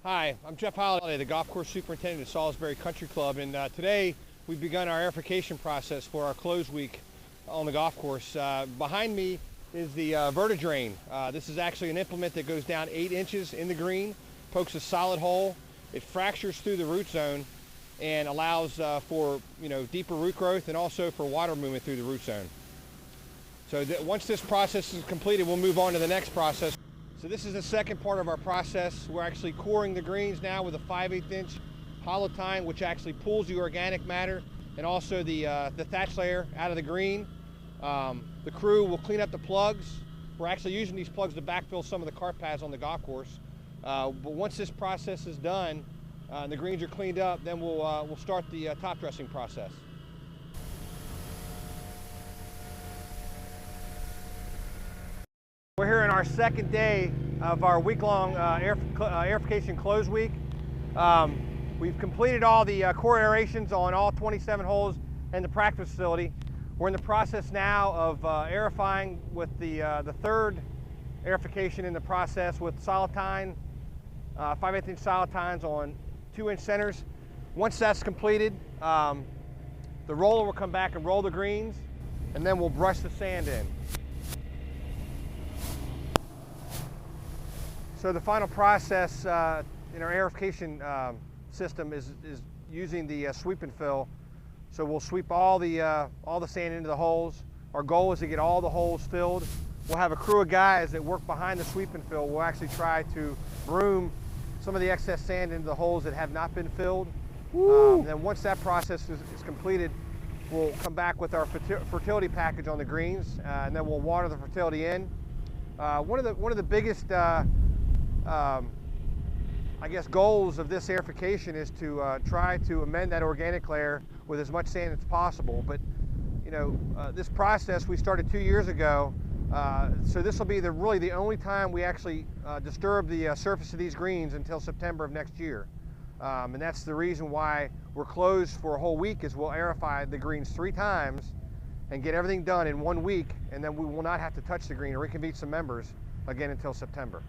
Hi, I'm Jeff Holliday, the golf course superintendent at Salisbury Country Club, and today we've begun our aerification process for our close week on the golf course. Behind me is the Vertidrain. This is actually an implement that goes down 8 inches in the green, pokes a solid hole. It fractures through the root zone and allows for deeper root growth and also for water movement through the root zone. So once this process is completed, we'll move on to the next process. So this is the second part of our process. We're actually coring the greens now with a 5/8 inch hollow tine, which actually pulls the organic matter and also the thatch layer out of the green. The crew will clean up the plugs. We're actually using these plugs to backfill some of the cart paths on the golf course. But once this process is done and the greens are cleaned up, then we'll start the top dressing process. We're here in our second day of our week-long aerification close week. We've completed all the core aerations on all 27 holes in the practice facility. We're in the process now of aerifying with the third aerification in the process with solid tine, 5/8 inch solid tines on 2-inch centers. Once that's completed, the roller will come back and roll the greens, and then we'll brush the sand in. So the final process in our aerification system is using the sweep and fill. So we'll sweep all the sand into the holes. Our goal is to get all the holes filled. We'll have a crew of guys that work behind the sweep and fill. We'll actually try to broom some of the excess sand into the holes that have not been filled. Then once that process is completed, we'll come back with our fertility package on the greens, and then we'll water the fertility in. One of the biggest I guess goals of this aerification is to try to amend that organic layer with as much sand as possible. But this process we started 2 years ago, so this will be really the only time we actually disturb the surface of these greens until September of next year. And that's the reason why we're closed for a whole week, is we'll aerify the greens 3 times and get everything done in 1 week, and then we will not have to touch the green or reconvene some members again until September.